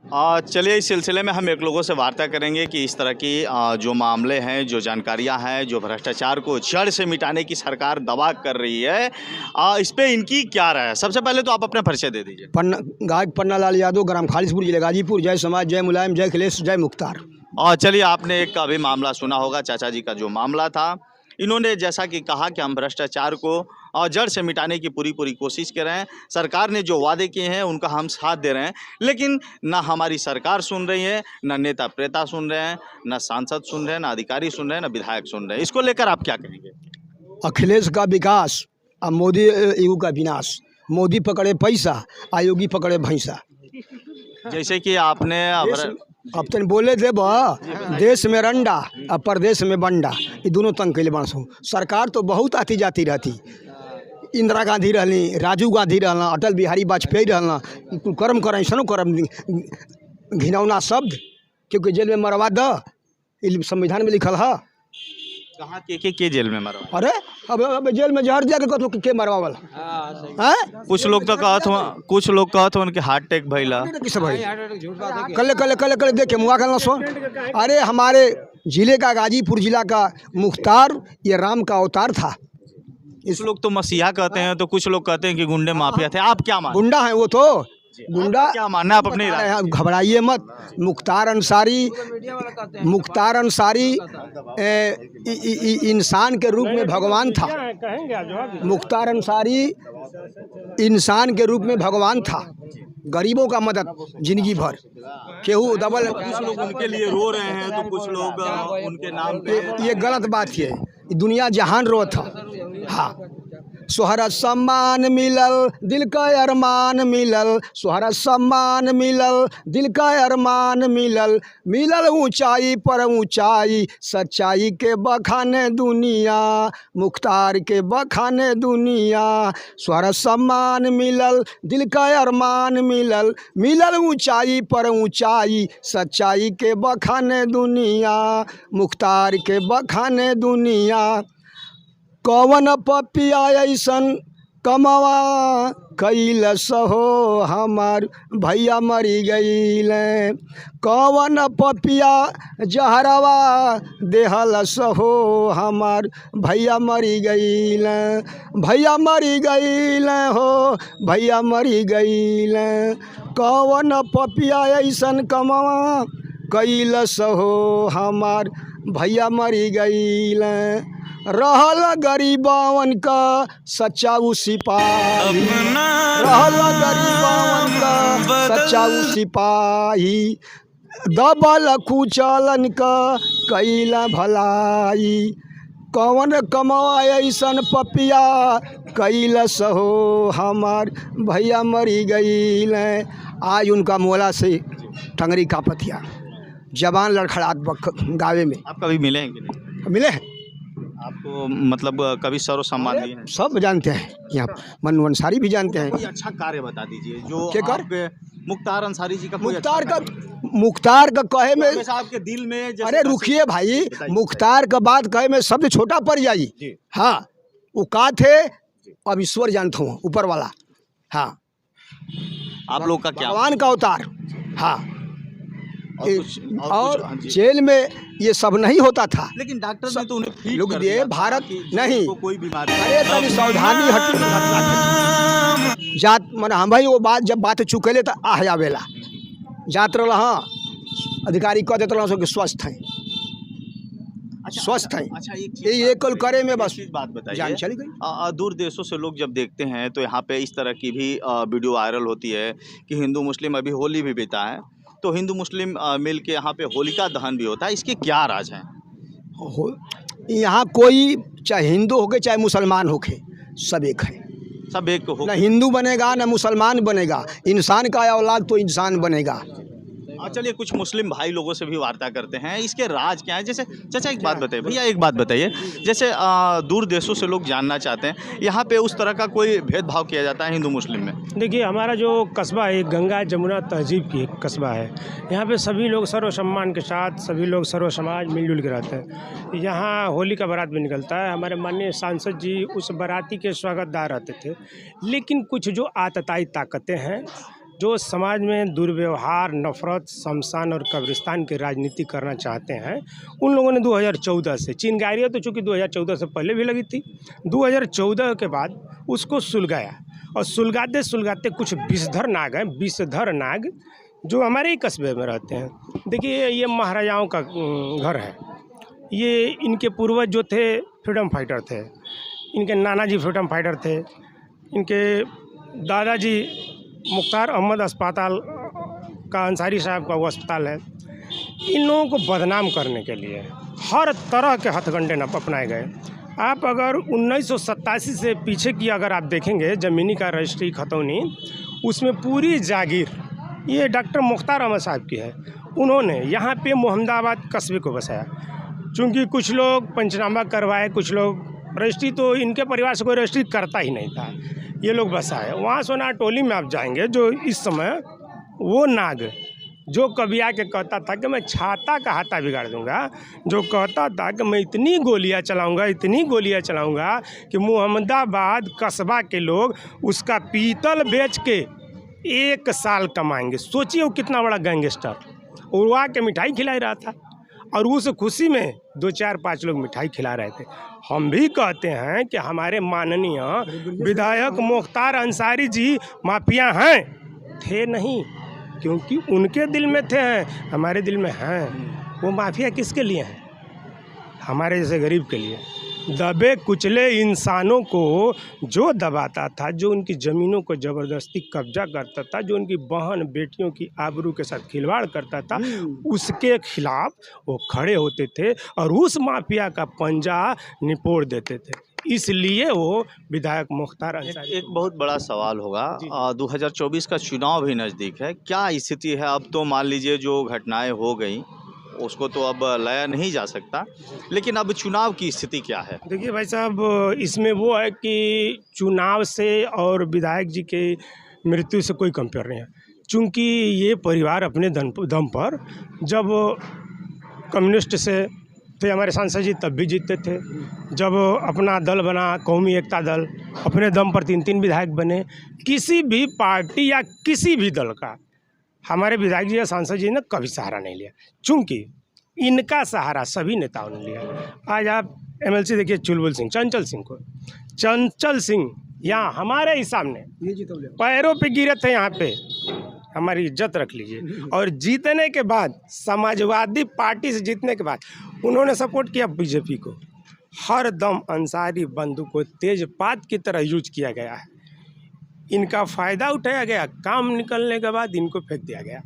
चलिए इस सिलसिले में हम एक लोगों से वार्ता करेंगे कि इस तरह की जो मामले हैं, जो जानकारियां हैं, जो भ्रष्टाचार को जड़ से मिटाने की सरकार दवा कर रही है, इस पे इनकी क्या राय है। सबसे पहले तो आप अपना परिचय दे दीजिए। गायक पन्ना लाल यादव, ग्राम खालिशपुर, जिला गाजीपुर। जय समाज, जय मुलायम, जय अखिलेश, जय मुख्तार। और चलिए आपने एक अभी मामला सुना होगा, चाचा जी का जो मामला था, इन्होंने जैसा कि कहा कि हम भ्रष्टाचार को जड़ से मिटाने की पूरी कोशिश कर रहे हैं। सरकार ने जो वादे किए हैं उनका हम साथ दे रहे हैं, लेकिन ना हमारी सरकार सुन रही है, ना नेता प्रेता सुन रहे हैं, ना सांसद सुन रहे हैं, ना अधिकारी सुन रहे हैं, ना विधायक सुन रहे हैं। इसको लेकर आप क्या कहेंगे? अखिलेश का विकास और मोदी योगी का विनाश। मोदी पकड़े पैसा, आयोगी पकड़े भैंसा। जैसे कि आपने अब तक बोले थे देश में रंडा और प्रदेश में बंडा, ये दोनों तंग कैले बरसों। सरकार तो बहुत आती जाती रहती। इंदिरा गांधी रहनी, राजीव गांधी रहना, अटल बिहारी वाजपेयी रहना, कर्म कर ऐसा कर्म घिनौना शब्द, क्योंकि जेल में मरवा द, संविधान में लिखल है। कहाँ के जेल में मरवा? अरे अब जेल में जहर दिया के मरवा वाला। कुछ लोग तो कहत हो उनके हार्ट अटैक भइला। कल देख के मुआ करना सुन। अरे हमारे जिले का, गाजीपुर जिला का मुख्तार ये राम का अवतार था। इस लोग तो मसीहा कहते हैं, तो कुछ लोग कहते हैं कि गुंडे माफिया थे। आप क्या मानते? गुंडा है वो तो, गुंडा। क्या मानना आप अपने? घबराइए मत। मुख्तार अंसारी इंसान के रूप में भगवान था। मुख्तार अंसारी इंसान के रूप में भगवान था। गरीबों का मदद जिंदगी भर। केहू डबल, कुछ लोग उनके लिए रो रहे हैं, तो कुछ लोग उनके नाम पे। ये गलत बात है। दुनिया जहान रो था। हाँ, सोहरा सम्मान मिलल, दिल का अरमान मिलल। सोहरा सम्मान मिलल, दिल का अरमान मिलल। मिलल ऊंचाई पर ऊंचाई, सच्चाई के बखाने दुनिया, मुख्तार के बखाने दुनिया। सोहरा सम्मान मिलल, दिल का अरमान मिलल। मिलल ऊंचाई पर ऊंचाई, सच्चाई के बखाने दुनिया, मुख्तार के बखाने दुनिया। कौन पपिया ऐसन कमवा कैलस हो, हमार भैया मरी गईल। कौन पपिया जहरवा देहलस हो, हमार भैया मरी गईल। भैया मरी गईल हो, भैया मरी गईल। कौन पपिया ऐसन कमवा कैलस हो, हमार भैया मरी गईल। रहल गरीबवन का सच्चाऊ सिपाही, रहल गरीबवन का सच्चाऊ सिपाही। दबल कुचलन का कैला भलाई। कौन कमावा ऐसन पपिया कैलस हो, हमार भैया मरी गईल। आज उनका मोला से टंगरी का पतिया, जवान लड़खड़ात गावे में। आप कभी मिले हैं कि नहीं? मिले हैं। आपको मतलब कभी सर्व सम्मान दिए हैं? सब जानते हैं, यहाँ मनू अंसारी भी जानते हैं। कोई अच्छा कार्य बता दीजिए जो क्या कर? आपके मुख्तार अंसारी जी का कोई मुख्तार अच्छा का, मुख्तार का कहे में, हमेशा आपके दिल में अरे रुकिए भाई, मुख्तार का बात कहे में शब्द छोटा पड़ जाई। हाँ, वो का थे, अब ईश्वर जानता हूँ, ऊपर वाला। हाँ, आप लोग का क्या? भगवान का अवतार। हाँ, और हाँ जी। जेल में ये सब नहीं होता था, लेकिन डॉक्टर ने तो उन्हें फीट लोग कर दिए दिया था भारत कि नहीं। उनको कोई बीमारी अरे तनी सावधानी हटी जात मन। हम भाई वो बात जब बात चुकेले तो आ जावेला जात रहा। हाँ, अधिकारी कह देते रहा कि स्वस्थ हैं, स्वस्थ हैं। अच्छा, ये कल करे में बस बात बताइए, जान चली गई। दूर देशों से लोग जब देखते हैं तो यहाँ पे इस तरह की भी वीडियो वायरल होती है कि हिंदू मुस्लिम अभी होली भी बीता है, तो हिंदू मुस्लिम मिल के यहाँ पे होलिका दहन भी होता है। इसके क्या राज हैं? यहाँ कोई चाहे हिंदू होके चाहे मुसलमान होके, सब एक है। सब एक हो, ना हिंदू बनेगा ना मुसलमान बनेगा। इंसान का औलाद तो इंसान बनेगा। चलिए कुछ मुस्लिम भाई लोगों से भी वार्ता करते हैं, इसके राज क्या है। जैसे चाचा एक बात बताइए, भैया एक बात बताइए, जैसे दूर देशों से लोग जानना चाहते हैं, यहाँ पे उस तरह का कोई भेदभाव किया जाता है हिंदू मुस्लिम में? देखिए, हमारा जो कस्बा है गंगा जमुना तहजीब की एक कस्बा है। यहाँ पे सभी लोग सर्व सम्मान के साथ, सभी लोग सर्व समाज मिलजुल के रहते हैं। यहाँ होली का बारात भी निकलता है। हमारे माननीय सांसद जी उस बाराती के स्वागतदार रहते थे, लेकिन कुछ जो आतताई ताकतें हैं जो समाज में दुर्व्यवहार, नफरत, शमशान और कब्रिस्तान की राजनीति करना चाहते हैं, उन लोगों ने 2014 से, चिंगारियाँ तो चूँकि 2014 से पहले भी लगी थी, 2014 के बाद उसको सुलगाया और सुलगाते सुलगाते कुछ विषधर नाग हैं, विषधर नाग जो हमारे ही कस्बे में रहते हैं। देखिए ये महाराजाओं का घर है, ये इनके पूर्वज जो थे फ्रीडम फाइटर थे, इनके नाना जी फ्रीडम फाइटर थे, इनके दादाजी मुख्तार अहमद अस्पताल का अंसारी साहब का वो अस्पताल है। इन लोगों को बदनाम करने के लिए हर तरह के हथकंडे न अपनाए गए। आप अगर 1987 से पीछे की अगर आप देखेंगे ज़मीनी का रजिस्ट्री खतौनी, उसमें पूरी जागीर ये डॉक्टर मुख्तार अहमद साहब की है। उन्होंने यहाँ पे मोहम्मदाबाद कस्बे को बसाया। चूँकि कुछ लोग पंचनामा करवाए, कुछ लोग रजिस्ट्री, तो इनके परिवार से कोई रजिस्ट्री करता ही नहीं था, ये लोग बसाए। वहाँ सोना टोली में आप जाएंगे, जो इस समय वो नाग जो कभी आके कहता था कि मैं छाता का हाथा बिगाड़ दूंगा, जो कहता था कि मैं इतनी गोलियां चलाऊंगा, इतनी गोलियां चलाऊंगा कि मोहम्मदाबाद कस्बा के लोग उसका पीतल बेच के 1 साल कमाएंगे। सोचिए वो कितना बड़ा गैंगस्टर, उड़वा के मिठाई खिला रहा था और उस खुशी में 2, 4, 5 लोग मिठाई खिला रहे थे। हम भी कहते हैं कि हमारे माननीय विधायक मुख्तार अंसारी जी माफिया हैं, थे नहीं, क्योंकि उनके दिल में थे, हमारे दिल में हैं। वो माफिया किसके लिए हैं? हमारे जैसे गरीब के लिए। दबे कुचले इंसानों को जो दबाता था, जो उनकी ज़मीनों को ज़बरदस्ती कब्जा करता था, जो उनकी बहन बेटियों की आबरू के साथ खिलवाड़ करता था, उसके खिलाफ वो खड़े होते थे और उस माफिया का पंजा निपोड़ देते थे। इसलिए वो विधायक मुख्तार अंसारी। एक बहुत बड़ा सवाल होगा, 2024 का चुनाव भी नज़दीक है, क्या स्थिति है? अब तो मान लीजिए जो घटनाएं हो गई उसको तो अब लाया नहीं जा सकता, लेकिन अब चुनाव की स्थिति क्या है? देखिए भाई साहब, इसमें वो है कि चुनाव से और विधायक जी के मृत्यु से कोई कंपेयर नहीं है। चूँकि ये परिवार अपने दम पर, जब कम्युनिस्ट से थे हमारे सांसद जी तब भी जीतते थे, जब अपना दल बना कौमी एकता दल, अपने दम पर 3-3 विधायक बने। किसी भी पार्टी या किसी भी दल का हमारे विधायक जी या सांसद जी ने कभी सहारा नहीं लिया, चूँकि इनका सहारा सभी नेताओं ने लिया। आज आप MLC देखिए चुलबुल सिंह, चंचल सिंह को, चंचल सिंह यहाँ हमारे ही सामने पैरों पे गिरे थे, यहाँ पे हमारी इज्जत रख लीजिए। और जीतने के बाद, समाजवादी पार्टी से जीतने के बाद उन्होंने सपोर्ट किया बीजेपी को। हर दम अंसारी बंदूक को तेजपात की तरह यूज किया गया है, इनका फ़ायदा उठाया गया, काम निकलने के बाद इनको फेंक दिया गया।